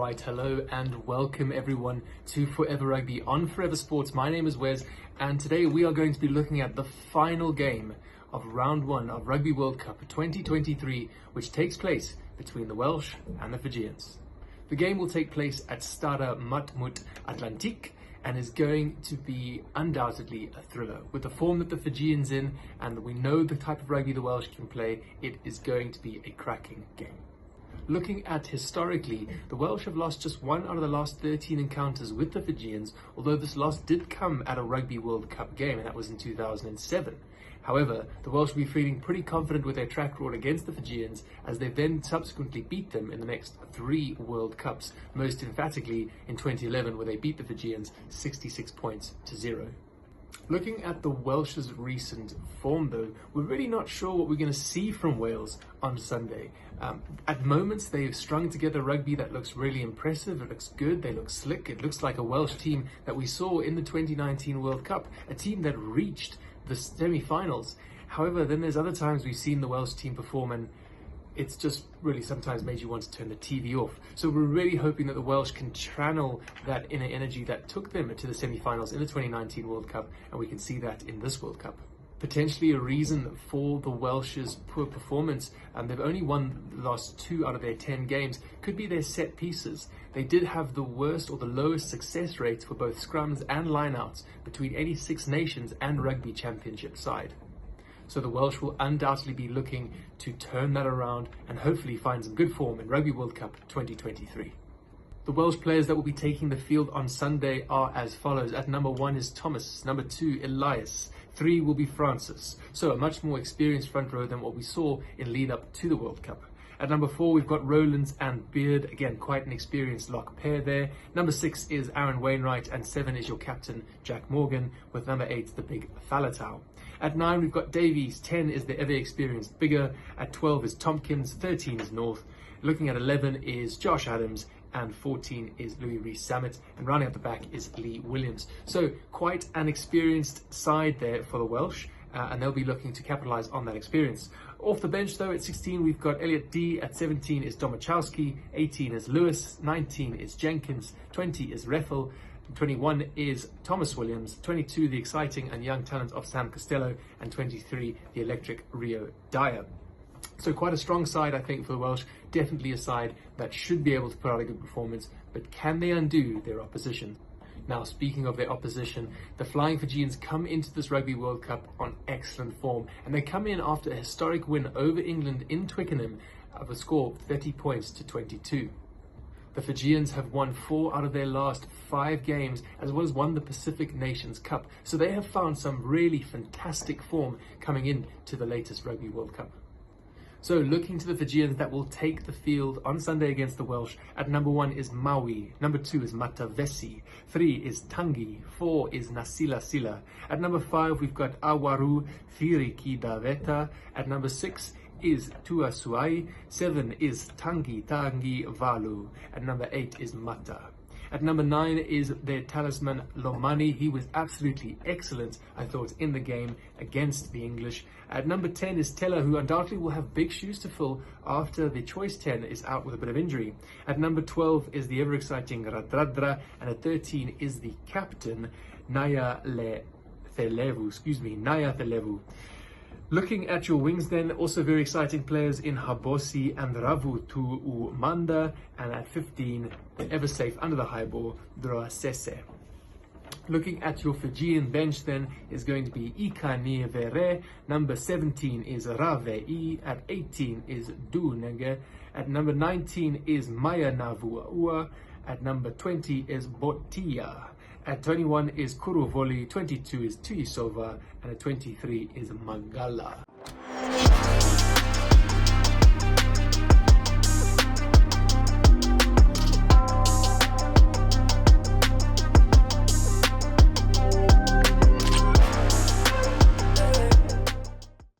Right, hello and welcome everyone to Forever Rugby on Forever Sports. My name is Wes and today we are going to be looking at the final game of round one of Rugby World Cup 2023, which takes place between the Welsh and the Fijians. The game will take place at Stade Matmut Atlantique and is going to be undoubtedly a thriller. With the form that the Fijians in and we know the type of rugby the Welsh can play, it is going to be a cracking game. Looking at historically, the Welsh have lost just one out of the last 13 encounters with the Fijians, although this loss did come at a Rugby World Cup game, and that was in 2007. However, the Welsh will be feeling pretty confident with their track record against the Fijians, as they then subsequently beat them in the next 3 World Cups, most emphatically in 2011 where they beat the Fijians 66 points to 0. Looking at the Welsh's recent form though, we're really not sure what we're going to see from Wales on Sunday. At moments they've strung together rugby that looks really impressive, it looks good, they look slick, it looks like a Welsh team that we saw in the 2019 World Cup, a team that reached the semi-finals. However, then there's other times we've seen the Welsh team perform and it's just really sometimes made you want to turn the TV off. So we're really hoping that the Welsh can channel that inner energy that took them to the semi-finals in the 2019 World Cup, and we can see that in this World Cup. Potentially a reason for the Welsh's poor performance, and they've only won the last 2 out of their 10 games, could be their set pieces. They did have the worst or the lowest success rates for both scrums and lineouts between any Six Nations and Rugby Championship side. So the Welsh will undoubtedly be looking to turn that around and hopefully find some good form in Rugby World Cup 2023. The Welsh players that will be taking the field on Sunday are as follows. At number 1 is Thomas, number 2 Elias, 3 will be Francis. So a much more experienced front row than what we saw in lead up to the World Cup. At number 4, we've got Rowlands and Beard. Again, quite an experienced lock pair there. Number 6 is Aaron Wainwright, and 7 is your captain, Jack Morgan, with number 8, the big Faletau. At 9, we've got Davies. 10 is the ever-experienced Bigger. At 12 is Tompkins. 13 is North. Looking at 11 is Josh Adams. And 14 is Louis Rees-Zammit. And rounding up the back is Lee Williams. So quite an experienced side there for the Welsh. And they'll be looking to capitalise on that experience. Off the bench though, at 16 we've got Elliot D, at 17 is Domachowski, 18 is Lewis, 19 is Jenkins, 20 is Reffel, 21 is Thomas Williams, 22 the exciting and young talent of Sam Costello, and 23 the electric Rio Dyer. So quite a strong side I think for the Welsh, definitely a side that should be able to put out a good performance, but can they undo their opposition? Now, speaking of their opposition, the Flying Fijians come into this Rugby World Cup on excellent form, and they come in after a historic win over England in Twickenham of a score of 30 points to 22. The Fijians have won 4 out of their last 5 games, as well as won the Pacific Nations Cup, so they have found some really fantastic form coming into the latest Rugby World Cup. So looking to the Fijians that will take the field on Sunday against the Welsh, at number 1 is Maui, number 2 is Matavesi, 3 is Tangi, 4 is Nasila Sila. At number 5 we've got Awaru Thirikidaveta. At number 6 is Tua Suai, 7 is Tangi Valu. At number 8 is Mata. At number 9 is their talisman Lomani. He was absolutely excellent, I thought, in the game against the English. At number 10 is Tella, who undoubtedly will have big shoes to fill after the choice 10 is out with a bit of injury. At number 12 is the ever-exciting Radradra, and at 13 is the captain Naya Thelevu. Looking at your wings then, also very exciting players in Habosi and Ravu Tuumanda, and at 15, the ever safe under the high ball, Droasese. Looking at your Fijian bench then is going to be Ikani Vere, number 17 is Ravei, at 18 is Dunege, at number 19 is Maya Navuaua, at number 20 is Botia. At 21 is Kuruvoli, 22 is Tuisova, and at 23 is Mangala.